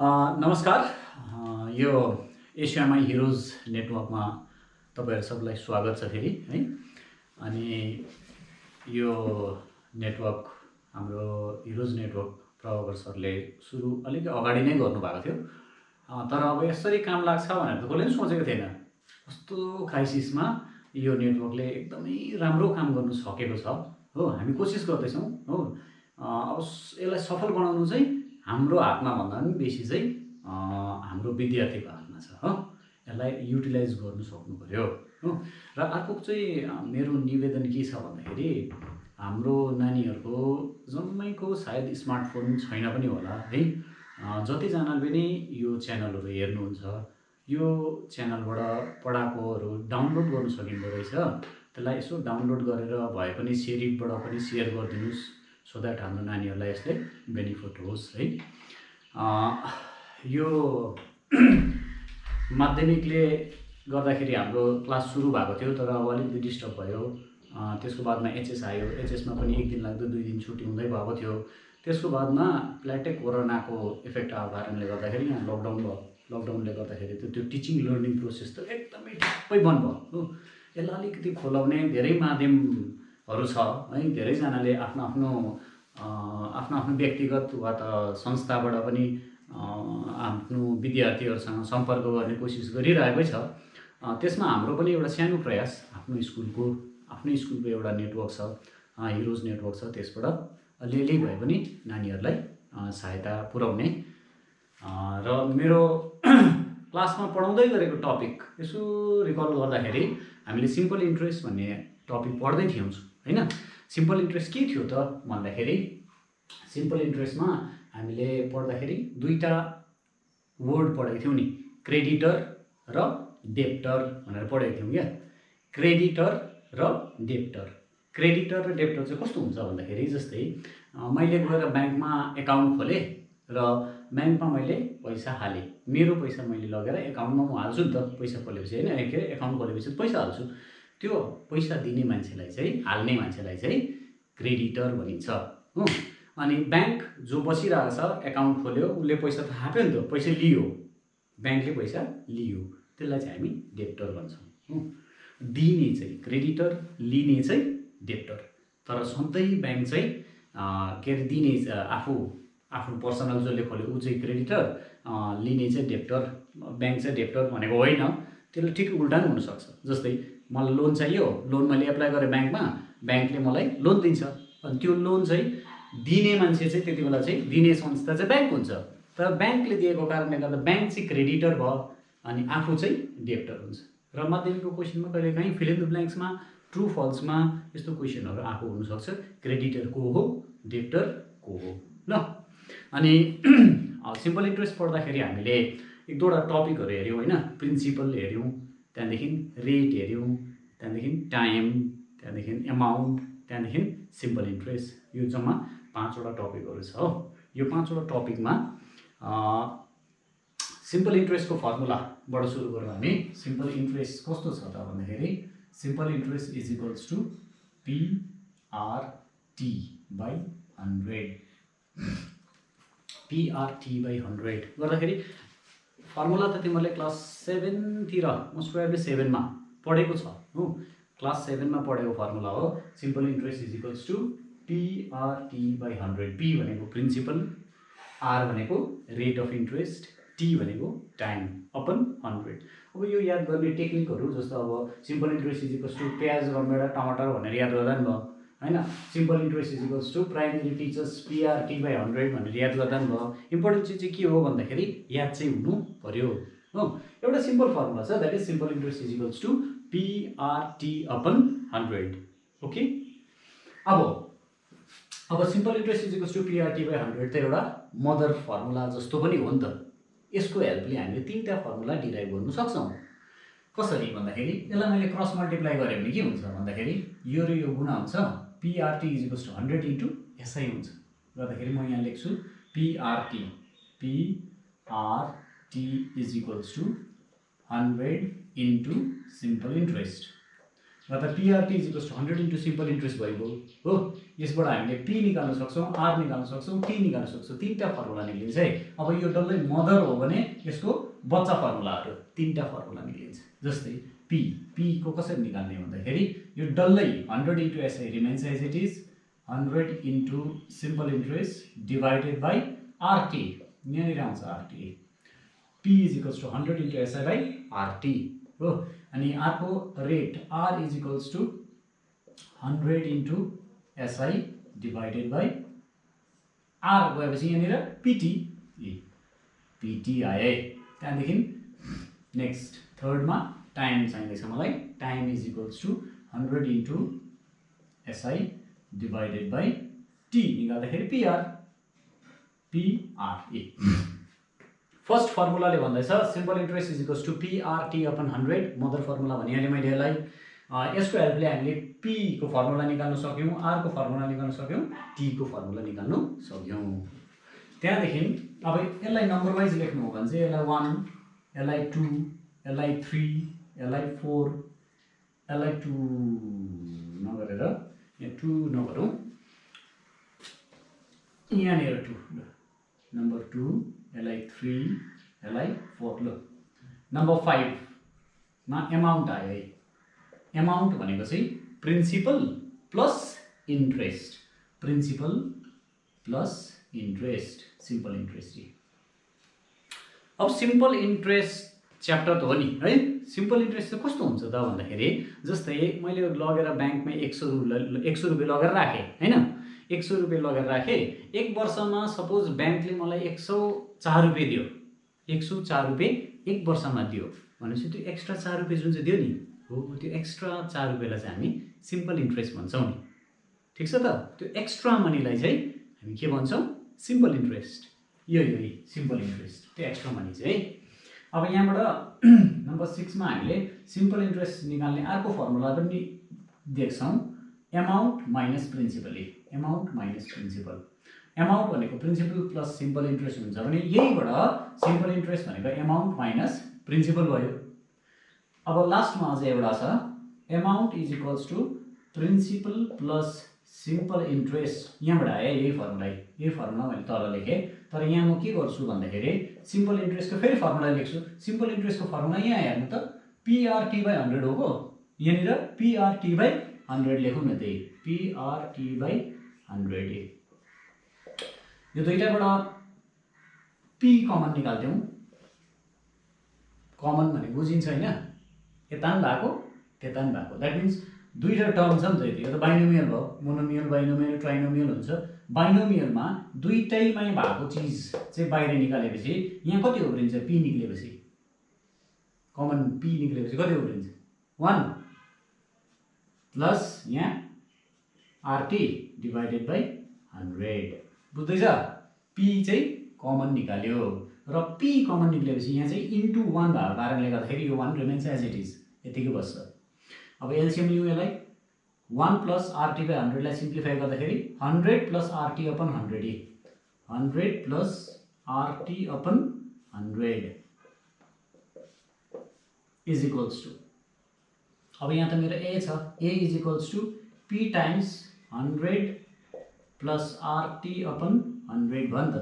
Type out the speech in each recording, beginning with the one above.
नमस्कार। यो एसियामाई हिरोज नेटवर्कमा तपाईहरु सबैलाई स्वागत छ फेरि है। अनि यो नेटवर्क हाम्रो हिरोज नेटवर्क प्रभाकर सरले सुरु अलिक अगाडि नै गर्नुभएको थियो। तर अब यसरी काम लाग्छ भनेर त कसैले पनि सोचेको थिएन। कस्तो क्राइसिसमा यो नेटवर्कले एकदमै राम्रो काम गर्नु सकेको छ हो। हामी कोसिस गर्दैछौँ हो। अब यसलाई सफल बनाउनु चाहिँ हाम्रो हातमा भन्दा पनि बेसी चाहिँ हाम्रो विद्यार्थीको हातमा छ हो। यसलाई युटिलाइज गर्नु सक्नु पर्यो हो। र अर्को चाहिँ मेरो निवेदन के छ भन्दाखेरि हाम्रो नानीहरूको जम्मैको सायद स्मार्टफोन छैन पनि होला है। जतिजनाले पनि यो च्यानलहरू हेर्नुहुन्छ, यो च्यानलबाट पढाएकोहरू डाउनलोड गर्नु सकिँदो रहेछ। त्यसलाई यसो डाउनलोड गरेर भए पनि सेरिटबाट पनि सेयर गरिदिनुहोस्, सो द्याट हाम्रो नानीहरूलाई यसले बेनिफिट होस् है। यो माध्यमिकले गर्दाखेरि हाम्रो क्लास सुरु भएको थियो, तर अब अलिकति डिस्टर्ब भयो। त्यसको बादमा एचएस आयो। एचएसमा पनि एक दिन लाग्दो 2 दिन छुट्टी हुँदै भएको थियो। त्यसको बादमा प्ल्याटे कोरोनाको इफेक्ट आएको कारणले गर्दाखेरि यहाँ लकडाउन भयो। लकडाउनले गर्दाखेरि त्यो टिचिङ लर्निङ प्रोसेस त एकदमै ठ्याप्पै बन्द भयो हो। यसलाई अलिकति खोलाउने धेरै माध्यमहरू छ है। धेरैजनाले आफ्नो आफ्नो व्यक्तिगत वा त संस्थाबाट पनि आफ्नो विद्यार्थीहरूसँग सम्पर्क गर्ने कोसिस गरिरहेकै छ। त्यसमा हाम्रो पनि एउटा सानो प्रयास, आफ्नै स्कुलको एउटा नेटवर्क छ, हिरोज नेटवर्क छ, त्यसबाट अलिअलि भए पनि नानीहरूलाई सहायता पुर्याउने। र मेरो क्लासमा पढाउँदै गरेको टपिक यसो रिकल गर्दाखेरि हामीले सिम्पल इन्ट्रेस्ट भन्ने टपिक पढ्दै थियौँ हैन। सिम्पल इन्ट्रेस्ट के थियो त भन्दाखेरि सिम्पल इन्ट्रेस्टमा हामीले पढ्दाखेरि दुईटा वर्ड पढेको थियौँ नि, क्रेडिटर र डेब्टर भनेर पढेको थियौँ क्या। क्रेडिटर र डेब्टर। क्रेडिटर र डेब्टर चाहिँ कस्तो हुन्छ भन्दाखेरि जस्तै मैले गएर ब्याङ्कमा एकाउन्ट खोलेँ र ब्याङ्कमा मैले पैसा हालेँ। मेरो पैसा मैले लगेर एकाउन्टमा म हाल्छु नि त, पैसा खोलेपछि हैन, एकाउन्ट खोलेपछि पैसा हाल्छु। त्यो पैसा दिने मान्छेलाई चाहिँ, हाल्ने मान्छेलाई चाहिँ क्रेडिटर भनिन्छ हो। अनि ब्याङ्क जो बसिरहेको छ, एकाउन्ट खोल्यो, उसले पैसा त थाप्यो नि त, पैसा लियो, ब्याङ्कले पैसा लियो, त्यसलाई चाहिँ हामी डेब्टर भन्छौँ हो। दिने चाहिँ क्रेडिटर, लिने चाहिँ डेब्टर। तर सधैँ ब्याङ्क चाहिँ के अरे दिने आफू पर्सनल जसले खोल्यो ऊ चाहिँ क्रेडिटर, लिने चाहिँ डेब्टर। ब्याङ्क चाहिँ डेब्टर भनेको होइन, त्यसले ठिक उल्टा पनि हुनसक्छ। जस्तै मलाई लोन चाहियो, लोन मैले एप्लाई गरेँ ब्याङ्कमा, ब्याङ्कले मलाई लोन दिन्छ। अनि त्यो लोन चाहिँ दिने मान्छे चाहिँ त्यति बेला चाहिँ दिने संस्था चाहिँ ब्याङ्क हुन्छ। तर ब्याङ्कले दिएको कारणले गर्दा ब्याङ्क चाहिँ क्रेडिटर भयो अनि आफू चाहिँ डेब्टर हुन्छ। र माध्यमिकको क्वेसनमा कहिलेकाहीँ फिल इन द ब्ल्याङ्क्समा ट्रु फल्समा यस्तो क्वेसनहरू आएको हुनसक्छ। क्रेडिटर को हो, डेब्टर को हो ल। अनि सिम्पल इन्ट्रेस्ट पढ्दाखेरि हामीले एक दुईवटा टपिकहरू हेऱ्यौँ होइन। प्रिन्सिपल हेऱ्यौँ, त्यहाँदेखि रेट हेऱ्यौँ, त्यहाँदेखि टाइम, त्यहाँदेखि एमाउन्ट, त्यहाँदेखि सिम्पल इन्ट्रेस्ट। यो जम्मा 5वटा टपिकहरू छ हो। यो 5वटा टपिकमा सिम्पल इन्ट्रेस्टको फर्मुलाबाट सुरु गरौँ हामी। सिम्पल इन्ट्रेस्ट कस्तो छ त भन्दाखेरि simple interest is equals to PRT/100। PRT/100 गर्दाखेरि फर्मुला त तिमीहरूले क्लास 7 तिर मोस्ट प्रोबेबली 7 मा पढेको छ हो। क्लास 7 मा पढेको फर्मुला हो। Simple interest is equals to PRT/100। P भनेको प्रिन्सिपल, R भनेको रेट अफ इन्ट्रेस्ट, T भनेको टाइम अपन 100। अब यो याद गर्ने टेक्निकहरू जस्तो अब simple interest is equals to प्याज, रमभेडा, टमाटर भनेर याद गर्दा नि भयो हैन। Simple interest is equals to primary teachers PRT/100 भनेर याद गर्दा नि भयो। इम्पोर्टेन्ट चिज चाहिँ के हो भन्दाखेरि याद चाहिँ हुनु पर्यो हो। एउटा सिम्पल फर्मुला छ, that is simple interest is equals to PRT/100 okay. अब simple interest is equals to PRT/100 त एउटा मदर फर्मुला जस्तो पनि हो नि त। यसको हेल्पले हामीले 3टा फर्मुला डिराइभ गर्न सक्छौँ। कसरी भन्दाखेरि यसलाई मैले क्रस मल्टिप्लाई गरेँ भने के हुन्छ भन्दाखेरि यो र यो गुणा हुन्छ, PRT is equals to 100 into SI हुन्छ। गर्दाखेरि म यहाँ लेख्छु PRT is equals to 100 into simple interest. मतलब PRT is equals to 100 into simple interest भइगयो हो। यसबाट हामीले पी निकाल्न सक्छौँ, आर निकाल्न सक्छौँ, टी निकाल्न सक्छौँ। तीनटा फर्मुला निक्लिन्छ है। अब यो डल्लै मदर हो भने यसको बच्चा फर्मुलाहरू तीनटा फर्मुला निक्लिन्छ। जस्तै पी को कसरी निकाल्ने भन्दाखेरि यो डल्लै 100 into SI remains as it is 100 into simple interest divided by RT, यहाँनिर आउँछ RT. P is equals to 100 into SI by RT हो। अनि अर्को rate R is equals to 100 into SI divided by R गएपछि यहाँनिर PT आए। त्यहाँदेखि next थर्डमा time चाहिँदैछ मलाई। Time is equals to 100 into SI divided by T निकाल्दाखेरि पिआरए। फर्स्ट फर्मुलाले भन्दैछ simple interest is equals to PRT upon 100 mother formula भनिहालेँ मैले यसलाई। यसको हेल्पले हामीले पी को फर्मुला निकाल्न सक्यौँ, आर को फर्मुला निकाल्न सक्यौँ, टी को फर्मुला निकाल्न सक्यौँ। त्यहाँदेखि अब यसलाई नम्बर वाइज लेख्नु हो भने चाहिँ यसलाई 1, यसलाई 2, यसलाई 3, यसलाई 4, यसलाई 2 नगरेर यहाँ 2 नगरौँ, यहाँनिर 2 नम्बर 2, यसलाई 3, यसलाई 4 ल। नम्बर 5 मा एमाउन्ट आयो है। एमाउन्ट भनेको चाहिँ principal plus interest, principal plus interest, simple interest. अब सिम्पल इन्ट्रेस्ट च्याप्टर त हो नि है। सिम्पल इन्ट्रेस्ट चाहिँ कस्तो हुन्छ त भन्दाखेरि जस्तै मैले लगेर ब्याङ्कमा 100 रुपियाँ लगेर राखेँ होइन, 100 रुपियाँ लगेर राखेँ। 1 वर्षमा सपोज ब्याङ्कले मलाई 104 रुपियाँ दियो, 104 रुपियाँ 1 वर्षमा दियो भनेपछि त्यो एक्स्ट्रा 4 रुपियाँ जुन चाहिँ दियो नि हो, त्यो एक्स्ट्रा 4 रुपियाँलाई चाहिँ हामी सिम्पल इन्ट्रेस्ट भन्छौँ नि। ठिक छ त। त्यो एक्स्ट्रा मनीलाई चाहिँ हामी के भन्छौँ? Simple interest. यो सिम्पल इन्ट्रेस्ट, त्यो एक्स्ट्रा मनी चाहिँ है। अब यहाँबाट नम्बर 6 मा हामीले सिम्पल इन्ट्रेस्ट निकाल्ने अर्को फर्मुला पनि देख्छौँ, amount minus principal. Amount minus principal, amount भनेको प्रिन्सिपल प्लस सिम्पल इन्ट्रेस्ट हुन्छ भने यहीबाट सिम्पल इन्ट्रेस्ट भनेको एमाउन्ट माइनस प्रिन्सिपल भयो। अब लास्टमा अझै एउटा छ, amount is equals to principal plus simple interest. यहाँबाट आयो यही फर्मुला मैले तल लेखेँ। तर यहाँ म के गर्छु भन्दाखेरि सिम्पल इन्ट्रेस्टको फेरि फर्मुला लेख्छु। सिम्पल इन्ट्रेस्टको फर्मुला यहाँ हेर्नु त, पिआरटी बाई 100 हो। यहाँनिर पिआरटी बाई 100 लेखौँ न, त्यही पिआरटी बाई 100। यो दुईटाबाट पी कमन निकाल्थ्यौँ। कमन भने बुझिन्छ होइन, यता पनि भएको त्यता पनि भएको। द्याट मिन्स दुईवटा टर्म छ नि त। यो त बाइनोमियल भयो, मोनोमियल, बाइनोमियल, ट्राइनोमियल हुन्छ। बाइनोमियलमा दुईटैमै भएको चिज चाहिँ बाहिर निकालेपछि यहाँ कति उब्रिन्छ? पी निक्लेपछि, कमन पी निक्लेपछि कति उब्रिन्छ? 1 प्लस यहाँ आरटी डिभाइडेड बाई 100। बुझ्दैछ? पी चाहिँ कमन निकाल्यो र पी कमन निक्लेपछि यहाँ चाहिँ इन्टु 1 भएको कारणले गर्दाखेरि यो 1 रिमेन्स एज इट इज, यतिकै बस्छ। अब एलसिएम लिउँ यसलाई, 1 प्लस आरटी बाई 100 लाई सिम्प्लिफाई गर्दाखेरि 100 plus RT upon 100, 100 plus RT upon 100 is equals to, अब यहाँ त मेरो ए छ, A is equals to P times 100 plus RT upon 100 भयो नि त।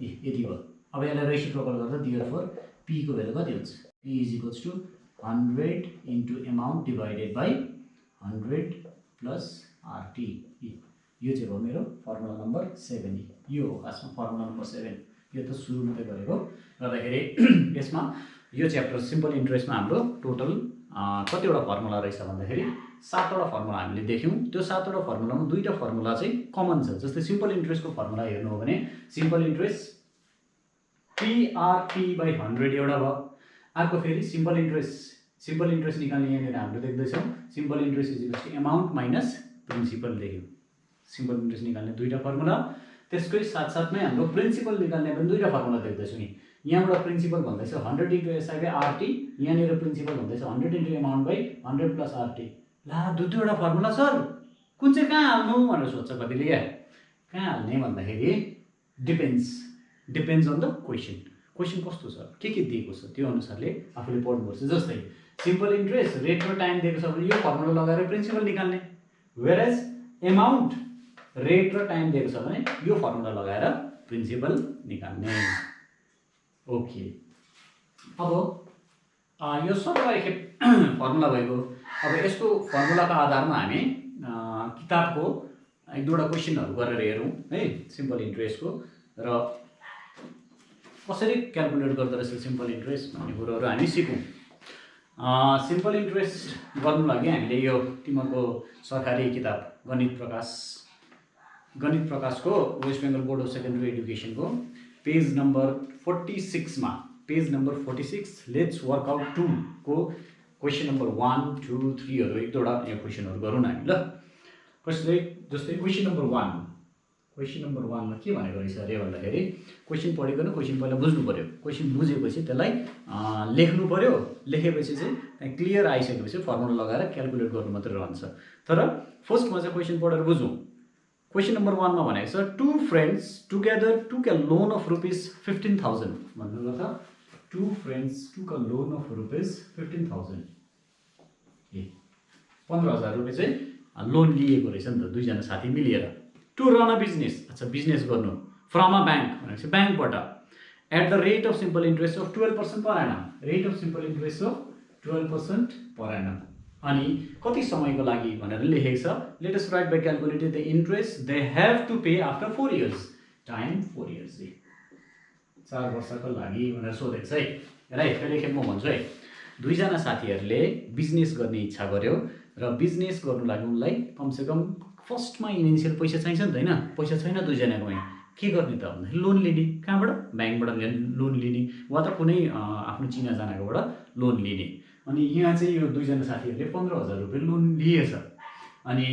यति भयो। अब यसलाई रेसिप्रोकल गर्दा देयरफोर पी को भ्यालु कति हुन्छ? P is equals to 100 into amount divided by 100 plus RT. यो चाहिँ भयो मेरो फर्मुला नम्बर 7। यो हो खासमा फर्मुला नम्बर 7। यो त सुरु मात्रै गरेको गर्दाखेरि यसमा यो च्याप्टर सिम्पल इन्ट्रेस्टमा हाम्रो टोटल कतिवटा फर्मुला रहेछ भन्दाखेरि 7वटा फर्मुला हामीले देख्यौँ। त्यो 7वटा फर्मुलामा 2टा फर्मुला चाहिँ कमन छ। जस्तै सिम्पल इन्ट्रेस्टको फर्मुला हेर्नु हो भने सिम्पल इन्ट्रेस्ट पिआरटी बाई 100 एउटा भयो। अर्को फेरि सिम्पल इन्ट्रेस्ट निकाल्ने यहाँनिर हाम्रो देख्दैछौँ, simple interest is equals to amount minus principal देख्यौँ। सिम्पल इन्ट्रेस्ट निकाल्ने 2टा फर्मुला, त्यसकै साथसाथमै हाम्रो प्रिन्सिपल निकाल्ने पनि 2टा फर्मुला देख्दैछौँ नि। यहाँबाट प्रिन्सिपल भन्दैछ 100 इन्टु एसआई बाई आरटी, यहाँनिर प्रिन्सिपल भन्दैछ 100 into amount by 100 plus RT. ला दुईवटा फर्मुला सर, कुन चाहिँ कहाँ हाल्नु भनेर सोध्छ कतिले। क्या कहाँ हाल्ने भन्दाखेरि डिपेन्ड्स अन द क्वेसन कस्तो छ, के दिएको छ त्यो अनुसारले आफूले पढ्नुपर्छ। जस्तै सिम्पल इन्ट्रेस्ट रेट र टाइम दिएको छ भने यो फर्मुला लगाएर प्रिन्सिपल निकाल्ने, वेयरएज एमाउन्ट रेट र टाइम दिएको छ भने यो फर्मुला लगाएर प्रिन्सिपल निकाल्ने। ओके, अब यो सबैलाई खेप फर्मुला भएको। अब यसको फर्मुलाको आधारमा हामी किताबको एक दुईवटा क्वेसनहरू गरेर हेरौँ है सिम्पल इन्ट्रेस्टको, र कसरी क्यालकुलेट गर्दो रहेछ सिम्पल इन्ट्रेस्ट भन्ने कुरोहरू हामी सिकौँ। सिम्पल इन्ट्रेस्ट गर्नु लागि हामीले यो तिमीहरूको सरकारी किताब गणित प्रकाशको West Bengal board of secondary एडुकेसनको पेज नम्बर 46मा पेज नम्बर 46 लेट्स वर्कआउट 2 को क्वेसन नम्बर 1, 2, 3हरू एक दुईवटा यो क्वेसनहरू गरौँ हामी ल। जस्तै क्वेसन नम्बर 1मा के भनेको रहेछ अरे भन्दाखेरि क्वेसन पढिकन क्वेसन पहिला बुझ्नु पऱ्यो, क्वेसन बुझेपछि त्यसलाई लेख्नु पऱ्यो, लेखेपछि चाहिँ त्यहाँ क्लियर आइसकेपछि फर्मुला लगाएर क्यालकुलेट गर्नु मात्रै रहन्छ। तर फर्स्टमा चाहिँ क्वेसन पढेर बुझौँ। क्वेसन नम्बर 1मा भनेको छ 2 friends together took a loan of ₹15,000 भन्नु त 2 friends took a loan of ₹15,000 15,000 रुपियाँ चाहिँ लोन लिएको रहेछ नि त दुईजना साथी मिलेर टु रन अ बिजनेस। अच्छा, बिजनेस गर्नु फ्रम अ ब्याङ्क भनेपछि ब्याङ्कबाट at the rate of simple interest of 12% per annum, rate of simple interest of 12% per annum. अनि कति समयको लागि भनेर लेखेको छ। Let us write by calculated the interest they have to pay after 4 years, time 4 years 4 वर्षको लागि भनेर सोधेको छ है। राइट, फेरि खेप म भन्छु है। दुईजना साथीहरूले बिजनेस गर्ने इच्छा गर्यो र बिजनेस गर्नु लागि उनलाई कमसेकम फर्स्टमा इनिसियल पैसा चाहिन्छ नि त होइन, पैसा छैन दुईजनाकोमै, के गर्ने त भन्दाखेरि लोन लिने। कहाँबाट? ब्याङ्कबाट लोन लिने वा त कुनै आफ्नो चिनाजानाकोबाट लोन लिने। अनि यहाँ चाहिँ यो दुईजना साथीहरूले 15,000 रुपियाँ लोन लिएछ। अनि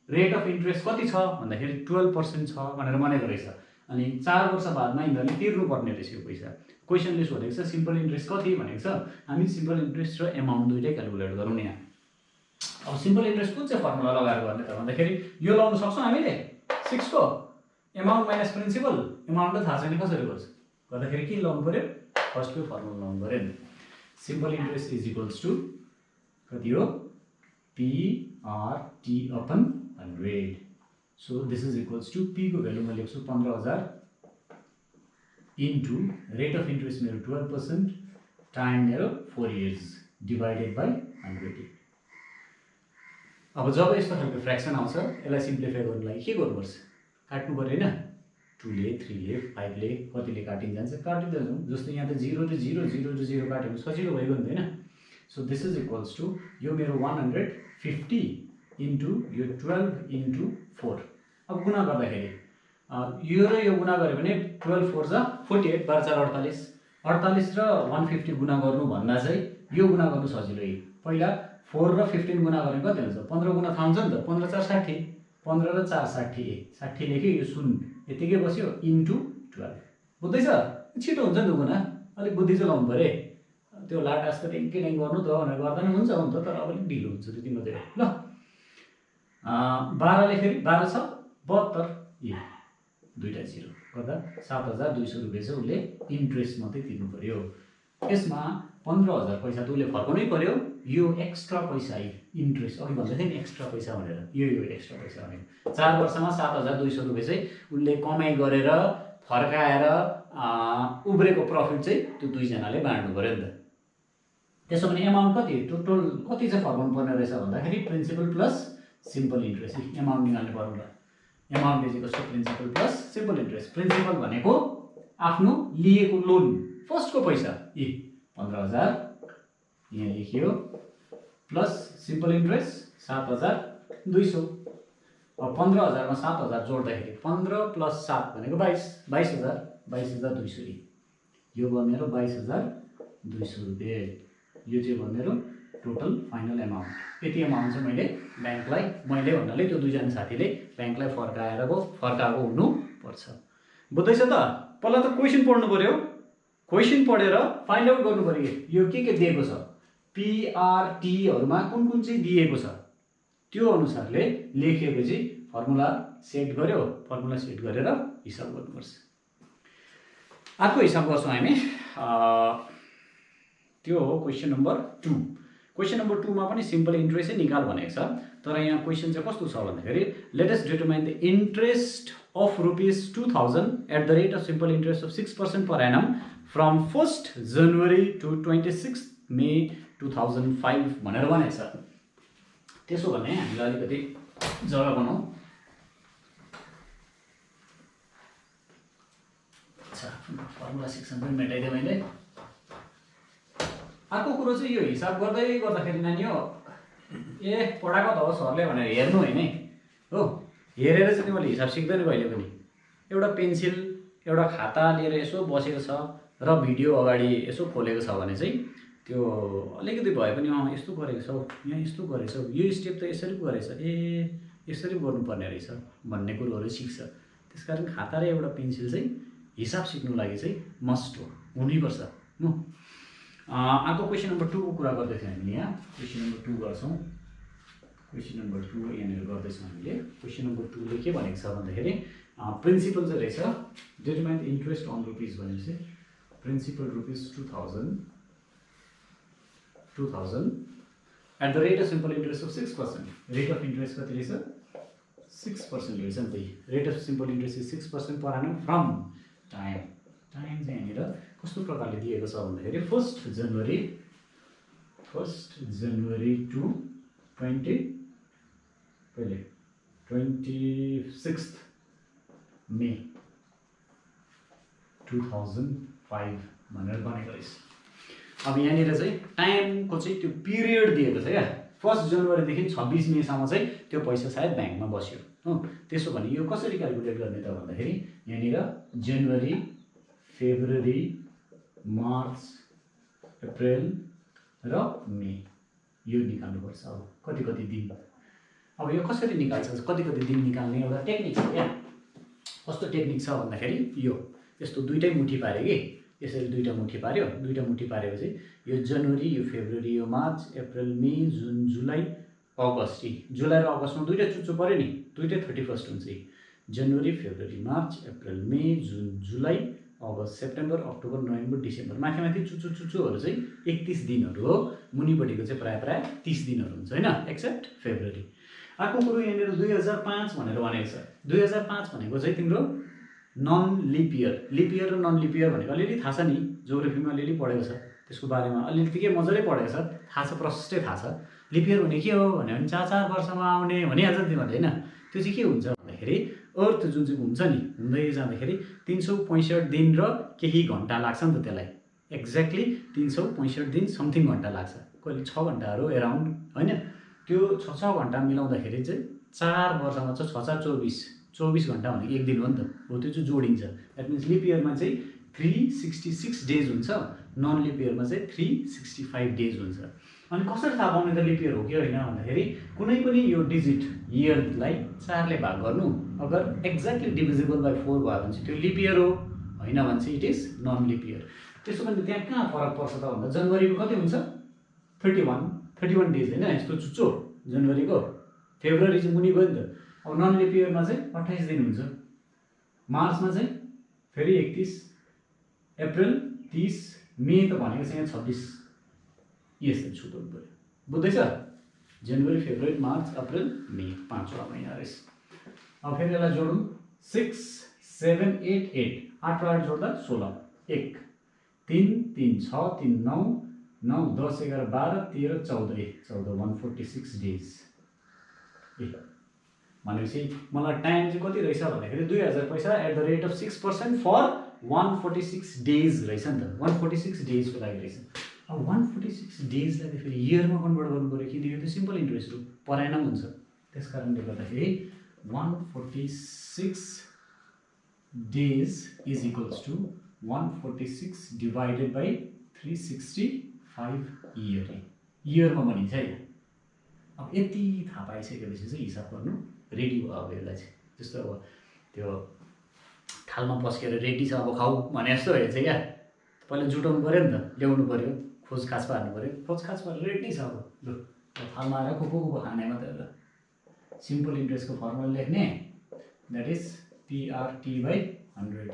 रेट अफ इन्ट्रेस्ट कति छ भन्दाखेरि 12% छ भनेर भनेको रहेछ। अनि 4 वर्ष बादमा यिनीहरूले तिर्नुपर्ने रहेछ यो पैसा। क्वेसनले सोधेको छ सिम्पल इन्ट्रेस्ट कति भनेको छ। हामी सिम्पल इन्ट्रेस्ट र एमाउन्ट दुइटै क्यालकुलेट गरौँ न यहाँ। अब सिम्पल इन्ट्रेस्ट कुन चाहिँ फर्मुला लगाएर गर्ने त भन्दाखेरि यो लाउन सक्छौँ हामीले 6 को एमाउन्ट माइनस प्रिन्सिपल। एमाउन्ट त थाहा छैन कसरी गर्छ गर्दाखेरि के लाउनु पऱ्यो, फर्स्टको फर्मुला लाउनु पऱ्यो नि। Simple interest is equals to कति हो, PRT upon 100। So this is equals to P को भ्यालु म लेख्छु 15,000 इन्टु रेट अफ इन्ट्रेस्ट मेरो 12%, टाइम मेरो 4 इयर्स डिभाइडेड बाई 100। अब जब यस्तो खालको फ्र्याक्सन आउँछ यसलाई सिम्प्लिफाई गर्नु लागि के गर्नुपर्छ, काट्नु पऱ्यो होइन। 2 ले 3 ले 5 ले कतिले काटिन्छ काटिँदै जाउँ। जस्तो यहाँ त 0 र 0 0 र 0 काट्यो भने सजिलो भइगयो नि त होइन। So this is equals to यो मेरो 150 इन्टु यो 12 इन्टु 4। अब गुणा गर्दाखेरि यो र यो गुणा गऱ्यो भने 12 4 जा 48, 12 4 48, 48 र 150 गुणा गर्नु भन्दा चाहिँ यो गुणा गर्नु सजिलो। पहिला 4 र 15 गुणा गरेर कति हुन्छ, 15 गुणा थाहा हुन्छ नि त, 15 4 60, 15 र 4 60, 60 लेख्यो यो 0 यतिकै बस्यो इन्टु 12। बुझ्दैछ? छिटो हुन्छ नि त गुणा, अलिक बुद्धि चाहिँ लाउनु पऱ्यो। त्यो लाटास त टेङ्कै टेङ्क गर्नु त भनेर गर्दा नि हुन्छ त, तर अलिक ढिलो हुन्छ त्यति मात्रै हो ल। 12 ले फेरि 12 छ 72, दुईटा 0 गर्दा 7,200 रुपियाँ चाहिँ उसले इन्ट्रेस्ट मात्रै तिर्नु पऱ्यो। यसमा 15,000 पैसा त उसले फर्काउनै पऱ्यो। यो एक्स्ट्रा पैसा इन्ट्रेस्ट अघि भन्दै थिएँ नि एक्स्ट्रा पैसा भनेर, यो एक्स्ट्रा पैसा भनेको 4 वर्षमा 7,200 रुपियाँ चाहिँ उसले कमाइ गरेर फर्काएर उब्रेको प्रफिट चाहिँ त्यो दुईजनाले बाँड्नु पऱ्यो नि त। त्यसो भने एमाउन्ट कति टोटल कति चाहिँ फर्काउनु पर्ने रहेछ भन्दाखेरि principal plus simple interest. Amount निकाल्ने formula amount is equals to principal plus simple interest. Principal भनेको आफ्नो लिएको लोन फर्स्टको पैसा 15,000 यहाँ लेखियो प्लस सिम्पल इन्ट्रेस्ट 7,200। अब 15,000 मा 7,000 जोड्दाखेरि 15 प्लस 7 भनेको 22,000, 22,200। यो भयो मेरो 22,200 रुपियाँ। यो चाहिँ भयो मेरो टोटल फाइनल एमाउन्ट। यति एमाउन्ट चाहिँ मैले भन्नाले त्यो दुईजना साथीले ब्याङ्कलाई फर्काएको हुनुपर्छ। बुझ्दैछ त? पहिला त क्वेसन पढ्नु पऱ्यो, क्वेसन पढेर फाइन्ड आउट गर्नु पऱ्यो यो के दिएको छ, PRTहरूमा कुन कुन चाहिँ दिएको छ त्यो अनुसारले लेखेपछि फर्मुला सेट गर्यो। फर्मुला सेट गरेर हिसाब गर्नुपर्छ। अर्को हिसाब गर्छौँ हामी, त्यो हो क्वेसन नम्बर 2। क्वेसन नम्बर 2 मा पनि सिम्पल इन्ट्रेस्टै निकाल भनेको छ, तर यहाँ क्वेसन चाहिँ कस्तो छ भन्दाखेरि let us determine the interest of ₹2000 at the rate of simple interest of 6% per annum from 1 January to 26 May 2005 भनेर भनेको छ। त्यसो भने हामीलाई अलिकति जग्गा बनाऊ। अच्छा, फर्मुला सेक्सन पनि मेटाइदिएँ मैले। अर्को कुरो चाहिँ यो हिसाब गर्दै गर्दाखेरि नानी हो पढाएको त हो सरले भनेर हेर्नु होइन है हो, हेरेर चाहिँ तिमीले हिसाब सिक्दैन कहिले पनि। एउटा पेन्सिल एउटा खाता लिएर यसो बसेको छ र भिडियो अगाडि यसो खोलेको छ भने चाहिँ त्यो अलिकति भए पनि यस्तो गरेको छौ, यहाँ यस्तो गरेको छौ, यो स्टेप त यसरी पो गरेछ, यसरी गर्नुपर्ने रहेछ भन्ने कुरोहरू सिक्छ। त्यसकारण खाता र एउटा पेन्सिल चाहिँ हिसाब सिक्नु लागि चाहिँ मस्ट हो, हुनैपर्छ हो। अर्को क्वेसन नम्बर 2 को कुरा गर्दैथ्यौँ हामीले। यहाँ क्वेसन नम्बर 2 गर्छौँ। क्वेसन नम्बर 2 यहाँनिर गर्दैछौँ हामीले। क्वेसन नम्बर 2 ले के भनेको छ भन्दाखेरि प्रिन्सिपल चाहिँ रहेछ determine the interest on rupees भनेपछि principal ₹2000 at the rate of simple interest of 6%। Rate of interest कति रहेछ 6% रहेछ नि त। Rate of simple interest is 6% per annum from time चाहिँ यहाँनिर कस्तो प्रकारले दिएको छ भन्दाखेरि 1 जनवरी टु 26 मे 2005 भनेर बनेको रहेछ। अब यहाँनिर चाहिँ टाइमको चाहिँ त्यो पिरियड दिएको छ क्या, 1 जनवरीदेखि 26 मेसम्म चाहिँ त्यो पैसा सायद ब्याङ्कमा बस्यो हो। त्यसो भने यो कसरी क्यालकुलेट गर्ने त भन्दाखेरि यहाँनिर जनवरी, फेब्रुअरी, मार्च, अप्रिल र मे यो निकाल्नुपर्छ। अब कति कति दिन, अब यो कसरी निकाल्छ, कति कति दिन निकाल्ने एउटा टेक्निक छ क्या। कस्तो टेक्निक छ भन्दाखेरि यो यस्तो दुईटै मुठी पार्यो कि, यसरी दुईटा मुठी पार्यो। दुईटा मुठी पारेपछि यो जनवरी, यो फेब्रुअरी, यो मार्च, अप्रिल, मे, जुन, जुलाई, अगस्त। जुलाई र अगस्तमा दुईटा चुच्चो पऱ्यो नि, दुईटै 31 हुन्छ। जनवरी, फेब्रुअरी, मार्च, अप्रिल, मे, जुन, जुलाई, अगस्त, सेप्टेम्बर, अक्टोबर, नोभेम्बर, डिसेम्बर। माथि माथि चुच्चोहरू चाहिँ 31 दिनहरू हो, मुनिपट्टिको चाहिँ प्रायः 30 दिनहरू हुन्छ होइन, एक्सेप्ट फेब्रुअरी। अर्को कुरो यहाँनिर 2005 भनेर भनेको छ। 2005 भनेको चाहिँ तिम्रो non leap year. Leap year र नन लिप इयर भनेको अलिअलि थाहा छ नि, जियोग्राफीमा अलिअलि पढेको छ, त्यसको बारेमा अलिअलि के मजाले पढेको छ, थाहा छ, प्रशस्तै थाहा छ। लिप इयर भने के हो भने 4 वर्षमा आउने भनिहाल्छ नि तिमीहरूले होइन। त्यो चाहिँ के हुन्छ भन्दाखेरि अर्थ जुन चाहिँ घुम्छ नि, घुम्दै जाँदाखेरि 365 दिन र केही घन्टा लाग्छ नि त त्यसलाई। एक्ज्याक्टली 365 दिन समथिङ घन्टा लाग्छ, कहिले 6 घन्टाहरू एराउन्ड होइन। त्यो 6 घन्टा मिलाउँदाखेरि चाहिँ 4 वर्षमा चाहिँ 6/24 घन्टा भनेको एक दिन हो नि त, हो त्यो चाहिँ जोडिन्छ। द्याट मिन्स लिप इयरमा चाहिँ 366 डेज हुन्छ, नन लिप इयरमा चाहिँ 365 डेज हुन्छ। अनि कसरी थाहा पाउने त लिप इयर हो कि होइन भन्दाखेरि कुनै पनि यो डिजिट इयरलाई 4 ले भाग गर्नु, अगर एक्ज्याक्टली डिभिजिबल बाई 4 भयो भने चाहिँ त्यो लिप इयर हो, होइन भने चाहिँ it is non leap year. त्यसो भने त्यहाँ कहाँ फरक पर्छ त भन्दा जनवरीको कति हुन्छ 31 डेज होइन, यस्तो चुच्चो जनवरीको। फेब्रुअरी चाहिँ मुनि गयो नि त। अब नन लिप इयरमा चाहिँ 28 दिन हुन्छ। मार्चमा चाहिँ फेरि 31, अप्रिल 30, मे त भनेको चाहिँ 26, यस्तो छुट्याउनु पऱ्यो, बुझ्दैछ। जनवरी, फेब्रुअरी, मार्च, अप्रिल, मे 5वटा महिना रहेछ। अब फेरि यसलाई जोडौँ, 6, 7, 8, 8 र 8 जोड्दा 16, 1, 3, 3, 6, 3, 9, 9, 10, 11, 12, 13, 14, 146 डेज। भनेपछि मलाई टाइम चाहिँ कति रहेछ भन्दाखेरि 2000 पैसा at the rate of 6% for 146 days रहेछ नि त। 146 डेजको लागि रहेछ। अब 146 डेजलाई फेरि इयरमा कन्भर्ट गर्नु पऱ्यो, किन यो त सिम्पल इन्ट्रेस्ट हो, पर एनम हुन्छ। त्यस कारणले गर्दाखेरि 146 days is equals to 146 divided by 365 इयरमा भनिन्छ है। अब यति थाहा पाइसकेपछि चाहिँ हिसाब गर्नु रेडी भयो। अब यसलाई चाहिँ जस्तो अब त्यो थालमा पस्केर रेडी छ अब खाऊ भने जस्तो हेर्छ क्या, पहिला जुटाउनु पऱ्यो नि त, ल्याउनु पऱ्यो, खोजखाज पार्नु पऱ्यो, खोजखाज पारेर रेडी छ। अब लु थालमा आएर खुपो खाने मात्रै ल। सिम्पल इन्ट्रेस्टको फर्मुला लेख्ने, that is PRT/100D।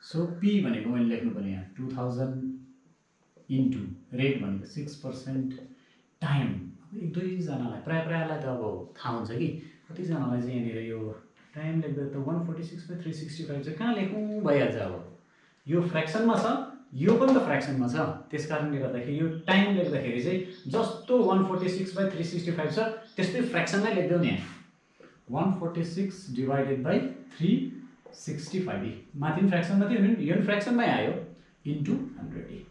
So P भनेको मैले लेख्नु पर्ने यहाँ 2000 इन्टु रेट भनेको 6% टाइम एक दुईजनालाई प्रायःलाई त अब थाहा हुन्छ कि कतिजनालाई चाहिँ यहाँनिर यो टाइम लेख्दा त 146/365 चाहिँ कहाँ लेखौँ भइहाल्छ। अब यो फ्र्याक्सनमा छ, यो पनि त फ्र्याक्सनमा छ, त्यस कारणले गर्दाखेरि यो टाइम लेख्दाखेरि चाहिँ जस्तो 146/365 छ त्यस्तै फ्र्याक्सनमै लेख्दैौ नि। 146/365 माथि फ्र्याक्सनमा थियो नि, यो फ्र्याक्सनमै आयो इन्टु 100।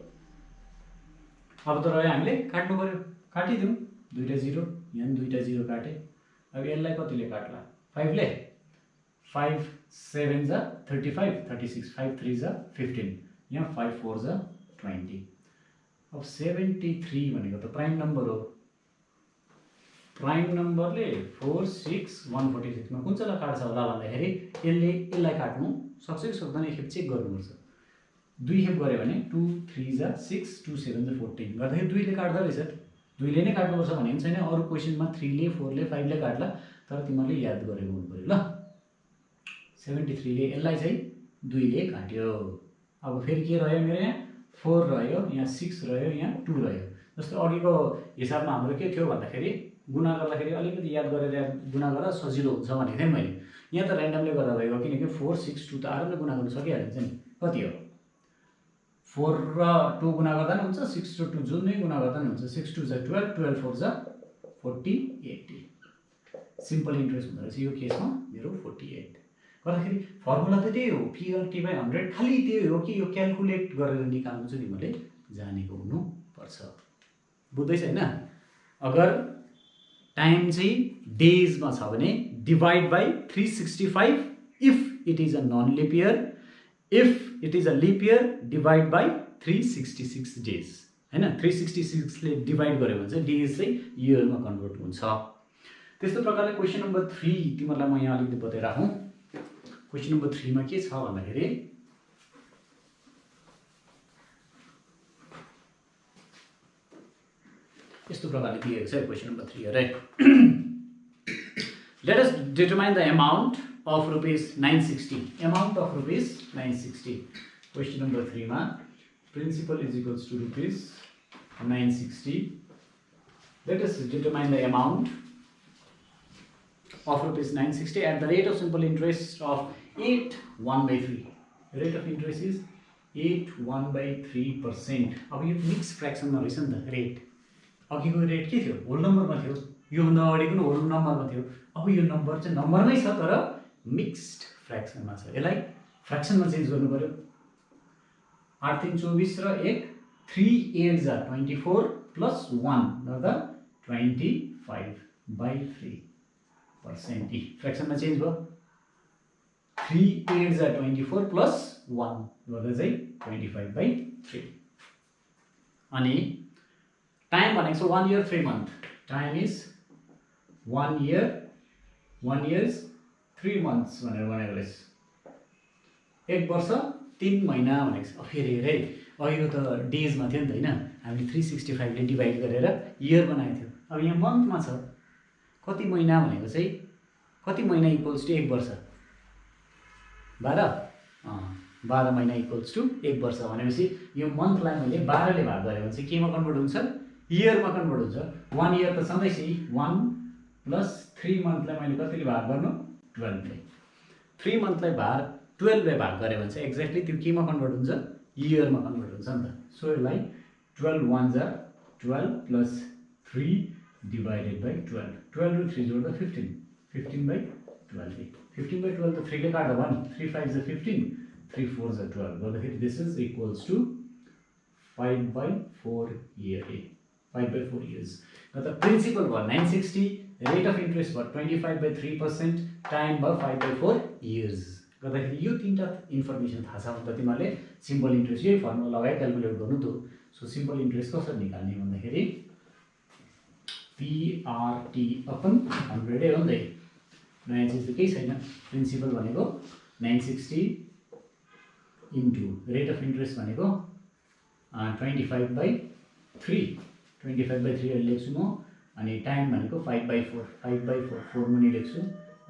अब त रह्यो, हामीले काट्नु पर्यो, काटिदिउँ। दुईटा जिरो, यहाँ दुईटा जिरो काटे। अब यसलाई कतिले काट्ला? 5 ले। 5 7 जा 35, 36, 5 3 जा 15, यहाँ 5 4 जा 20। अब 73 भनेको त प्राइम नम्बर हो। प्राइम नम्बरले 4 6 146 मा कुन चाहिँलाई काट्छ होला भन्दाखेरि यसलाई काट्नु सक्छ कि सक्दैन एकखेप चेक गर्नुपर्छ। दुई खेप गऱ्यो भने 2 3 जा 6 2 7 जा 14 गर्दाखेरि दुईले काट्दो रहेछ। दुईले नै काट्नुपर्छ भनेको छैन, अरू क्वेसनमा 3 ले 4 ले 5 ले काट्ला, तर तिमीले याद गरेको हुनु पर्यो ल। 73 ले यसलाई चाहिँ 2 ले काट्यो। अब फेरि के रह्यो मेरो? यहाँ 4 रह्यो, यहाँ 6 रह्यो, यहाँ 2 रह्यो। जस्तो अघिको हिसाबमा हाम्रो के थियो भन्दाखेरि गुणा गर्दाखेरि अलिकति याद गरेर गुणा गर्दा सजिलो हुन्छ भनेको थिएँ मैले। यहाँ त र्यान्डमले गर्दा भयो, किनकि 4 6 2 त आरामले गुणा गर्न सकिहालिन्छ नि। कति हो? 4 र 2 गुणा गर्दा नि हुन्छ, 6 र 2 जुनै गुणा गर्दा नि हुन्छ। 6 2 जा 12, 12 4 जा 48। सिम्पल इन्ट्रेस्ट हुँदो रहेछ यो केसमा मेरो 48 गर्दाखेरि फर्मुला त त्यही हो, P/100 खालि त्यही हो कि यो क्यालकुलेट गरेर निकाल्नु चाहिँ तिमीले जानेको हुनुपर्छ। बुझ्दैछ हैन? अगर टाइम चाहिँ डेजमा छ भने divide by 365 if it is a non leap year, if it is a leap year divide by 366 days हैन। 366 ले डिवाइड गर्यो भने चाहिँ डेज चाहिँ इयरमा कन्भर्ट हुन्छ। त्यस्तो प्रकारले क्वेसन नम्बर 3 तिमीहरूलाई म यहाँ अलिकति बताइराखौँ। क्वेसन नम्बर 3 मा के छ भन्दाखेरि यस्तो प्रकारले दिएको छ क्वेसन नम्बर 3 हेरे। Let us determine the amount of rupees 960. Amount of rupees 960. Question number 3 ma principal is equals to rupees 960. Let us determine the amount of rupees 960 at the rate of simple interest of 8/1/3. Rate of interest is 8/1/3%. अब यो mix फ्र्याक्सनमा रहेछ नि त rate. अघिको rate के थियो? Whole नम्बरमा थियो। यो भन्दा अगाडिको पनि होल नम्बरमा थियो। अब यो नम्बर चाहिँ नम्बरमै छ तर मिक्स्ड फ्र्याक्सनमा छ। यसलाई फ्र्याक्सनमा चेन्ज गर्नु पर्यो। 8 3 24 र 1 3 8 जा 24 प्लस 1 गर्दा 25/3%। फ्र्याक्सनमा चेन्ज भयो। 3 8 जा 24 प्लस 1 गर्दा चाहिँ 25/3। अनि टाइम भनेको छ 1 year 3 month। Time is 1 year 1 years 3 months भनेर भनेको रहेछ। 1 वर्ष 3 महिना भनेको छ। फेरि हेरे अघिको त डेजमा थियो नि त हैन, हामीले 365 ले डिभाइड गरेर इयर बनाएको थियो। अब यहाँ मन्थमा छ। कति महिना भनेको चाहिँ कति महिना इक्वल्स टु 1 वर्ष? 12 12 महिना इक्वल्स टु 1 वर्ष भनेपछि यो मन्थलाई मैले 12 ले भाग गरेँ भने चाहिँ केमा कन्भर्ट हुन्छ? इयरमा कन्भर्ट हुन्छ। 1 year त छँदैछ 1 प्लस 3 मन्थलाई मैले कतिले भाग गर्नु? 12 ले। 3 मन्थलाई 12 ले भाग गरे भने चाहिँ एक्ज्याक्टली त्यो केमा कन्भर्ट हुन्छ? इयरमा कन्भर्ट हुन्छ नि त। सो यसलाई 12 1 जा 12 प्लस 3 डिवाइडेड बाई 12। 12 र 3 जोड्दा 15। 15/12। 15/12 त 3 ले काट्दा भयो नि। 3 5 जा 15, 3 4 जा 12 गर्दाखेरि this is equals to 5/4 year। 5/4 years। मतलब प्रिन्सिपल भयो 960, रेट अफ इन्ट्रेस्ट भयो 25/3%, टाइम भयो 5/4 years। गर्दाखेरि यो तीनटा इन्फर्मेसन थाहा छ भने त तिमीहरूले सिम्पल इन्ट्रेस्ट यही फर्मुला लगाएर क्याल्कुलेट गर्नु त। सो सिम्पल इन्ट्रेस्ट कसरी निकाल्ने भन्दाखेरि PRT/100 हो नि त। नयाँ चिज त केही छैन। प्रिन्सिपल भनेको 960 इन्टु रेट अफ इन्ट्रेस्ट भनेको 25/3। 25/3 लेख्छु म। अनि टाइम भनेको 5/4। 5/4 4 मुनि लेख्छु।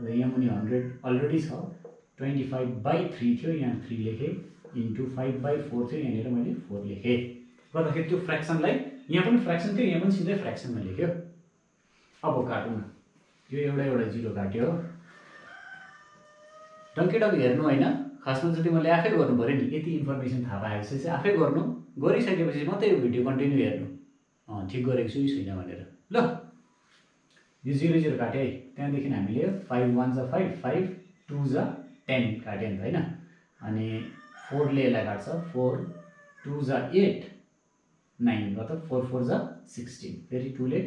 र यहाँ मुनि 100 अलरेडी छ। 25/3 थियो, यहाँ 3 लेखेँ, इन्टु 5/4 थियो, यहाँनिर मैले 4 लेखेँ। गर्दाखेरि त्यो फ्र्याक्सनलाई यहाँ पनि फ्र्याक्सन थियो, यहाँ पनि सिधै फ्र्याक्सनमा लेख्यो। अब काटौँ न, यो एउटा जिरो काट्यो, डङ्केडङ्क हेर्नु होइन, खासमा जति मैले आफै गर्नु पऱ्यो नि। यति इन्फर्मेसन थाहा पाएपछि चाहिँ आफै गर्नु, गरिसकेपछि मात्रै यो भिडियो कन्टिन्यू हेर्नु ठिक गरेको छु कि छुइनँ भनेर। ल यो 0 0 काट्यो है, त्यहाँदेखि हामीले 5 1 जा 5, 5 2 जा 10 काट्यो नि त होइन। अनि 4 ले यसलाई काट्छ, 4 2 जा 8 9 मतलब 4 4 जा 16, फेरि 2 ले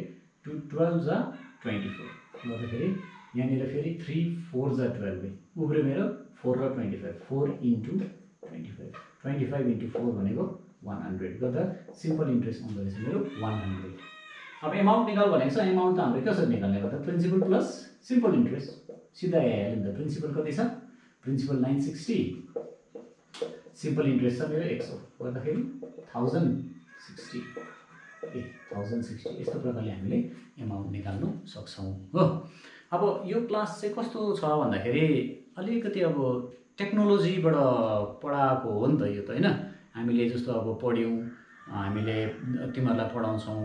2 12 जा 24 गर्दाखेरि यहाँनिर फेरि 3 4 जा 12 उब्रियो मेरो 4 र 25, 4 इन्टु 25, 25 इन्टु 4 भनेको 100 गर्दा सिम्पल इन्ट्रेस्ट आउँदो रहेछ मेरो 100। अब एमाउन्ट निकाल भनेको छ, एमाउन्ट त हाम्रो कसरी निकाल्ने गर्दा प्रिन्सिपल प्लस सिम्पल इन्ट्रेस्ट सिधा आइहाल्यो नि त। प्रिन्सिपल कति छ, प्रिन्सिपल 960, सिम्पल इन्ट्रेस्ट छ मेरो 100 गर्दाखेरि 1060 1060 यस्तो प्रकारले हामीले एमाउन्ट निकाल्नु सक्छौँ हो। अब यो क्लास चाहिँ कस्तो छ भन्दाखेरि अलिकति अब टेक्नोलोजीबाट पढाएको हो नि त यो त होइन। हामीले जस्तो अब पढ्यौँ, हामीले तिमीहरूलाई पढाउँछौँ,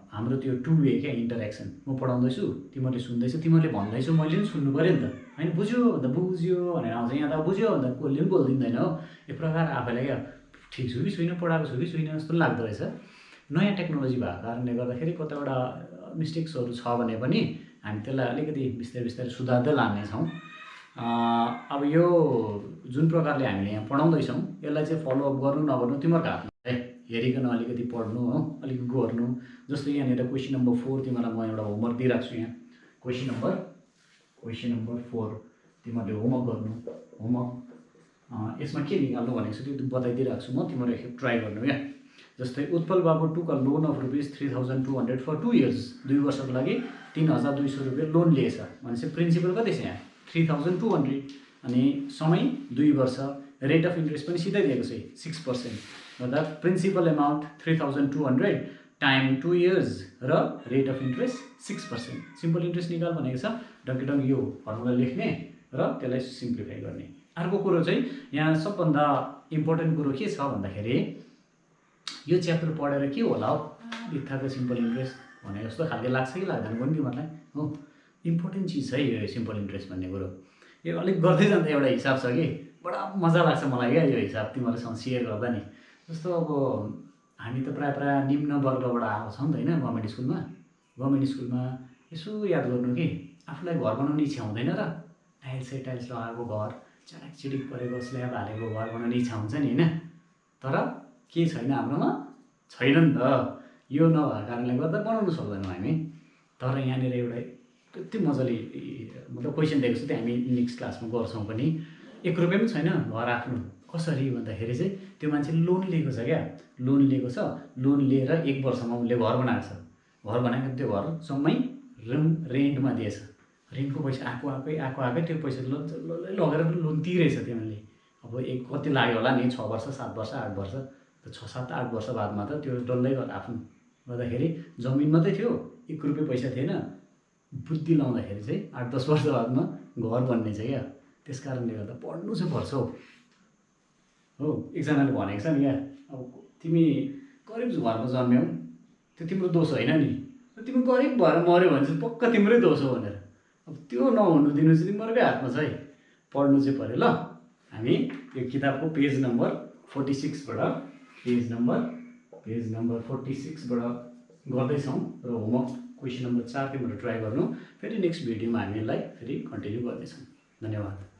हाम्रो त्यो टु वे क्या इन्टरेक्सन, म पढाउँदैछु तिमीहरूले सुन्दैछौ, तिमीहरूले भन्दैछौ मैले पनि सुन्नु पऱ्यो नि त होइन। बुझ्यो भन्दा बुझ्यो भनेर आउँछ, यहाँ त बुझ्यो भन्दा कसले पनि बोलिदिँदैन हो। यो प्रकार आफैलाई क्या ठिक छु कि छुइनँ, पढाएको छु कि छुइनँ जस्तो लाग्दो रहेछ। नयाँ टेक्नोलोजी भएको कारणले गर्दाखेरि कतिवटा मिस्टेक्सहरू छ भने पनि हामी त्यसलाई अलिकति बिस्तारै बिस्तारै सुधार्दै लानेछौँ। अब यो जुन प्रकारले हामीले यहाँ पढाउँदैछौँ यसलाई चाहिँ फलोअप गर्नु नगर्नु तिमीहरूको हातमा है। हेरिकन अलिकति पढ्नु हो, अलिक गर्नु। जस्तो यहाँनिर क्वेसन नम्बर 4 तिमीहरूलाई म एउटा होमवर्क दिइरहेको छु। यहाँ क्वेसन नम्बर 4 तिमीहरूले होमवर्क गर्नु। होमवर्क यसमा के निकाल्नु भनेको छु त्यो बताइदिइरहेको छु म, तिमीहरू एकखेप ट्राई गर्नु क्या। जस्तै उत्पल बाबु took a loan of ₹3200 for 2 years, 2 वर्षको लागि 3200 रुपियाँ लोन लिएछ भनेपछि प्रिन्सिपल कति छ यहाँ 3200 अनि समय 2 वर्ष, रेट अफ इन्ट्रेस्ट पनि सिधै दिएको छ 6% गर्दा प्रिन्सिपल एमाउन्ट 3200 टाइम 2 इयर्स र rate of interest 6%। Simple interest निकाल भनेको छ, डङ्केडङ्क यो फर्मुला लेख्ने र त्यसलाई सिम्प्लिफाई गर्ने। अर्को कुरो चाहिँ यहाँ सबभन्दा इम्पोर्टेन्ट कुरो के छ भन्दाखेरि यो च्याप्टर पढेर के होला हो, बित्थाको सिम्पल इन्ट्रेस्ट भने जस्तो खालको लाग्छ कि लाग्दैन पनि तिमीहरूलाई हो। इम्पोर्टेन्ट चिज है यो सिम्पल इन्ट्रेस्ट भन्ने कुरो। यो अलिक गर्दै जाँदा एउटा हिसाब छ कि बडा मजा लाग्छ मलाई क्या यो हिसाब तिमीहरूसँग सेयर गर्दा नि। जस्तो अब हामी त प्रायः निम्न वर्गबाट आएको छौँ नि त होइन। गभर्मेन्ट स्कुलमा यसो याद गर्नु कि आफूलाई घर बनाउने इच्छा हुँदैन र, टाइल्स लगाएको घर, चटाक चिटिक परेको स्ल्याब हालेको घर बनाउने इच्छा हुन्छ नि होइन। तर के छैन हाम्रोमा, छैन नि त। यो नभएको कारणले गर्दा बनाउनु सक्दैनौँ हामी। तर यहाँनिर एउटा यति मजाले मतलब क्वेसन दिएको छ, त्यो हामी नेक्स्ट क्लासमा गर्छौँ पनि। 1 रुपियाँ पनि छैन घर आफ्नो, कसरी भन्दाखेरि चाहिँ त्यो मान्छेले लोन लिएको छ क्या, लोन लिएको छ, लोन लिएर 1 वर्षमा उसले घर बनाएको छ। घर बनाएको त्यो घर जम्मै रेन्टमा दिएछ, रेन्टको पैसा आएकै त्यो पैसा लगेर लोन तिरेछ त्यसले। अब कति लाग्यो होला नि, 6 वर्ष 7 वर्ष 8 वर्ष, त 6 7 8 वर्ष बादमा त त्यो डल्लै आफ्नो गर्दाखेरि जमिन मात्रै थियो, 1 रुपियाँ पैसा थिएन। बुद्धि लाउँदाखेरि चाहिँ 8 10 वर्ष बादमा घर बन्ने छ क्या। त्यस कारणले गर्दा पढ्नु चाहिँ पर्छ हो। एकजनाले भनेको छ नि क्या, अब तिमी गरिब घरमा जन्म्यौ त्यो तिम्रो दोष होइन नि, तिमी गरिब भएर मऱ्यो भने चाहिँ पक्का तिम्रै दोष हो भनेर। अब त्यो नहुनु दिनु चाहिँ तिमीहरूकै हातमा छ है। पढ्नु चाहिँ पऱ्यो ल। हामी यो किताबको पेज नम्बर 46बाट पेज नम्बर 46बाट गर्दैछौँ र होमवर्क क्वेसन नम्बर 4 तिमीहरू ट्राई गर्नु। फेरि नेक्स्ट भिडियोमा हामी यसलाई फेरि कन्टिन्यू गर्नेछौँ। धन्यवाद।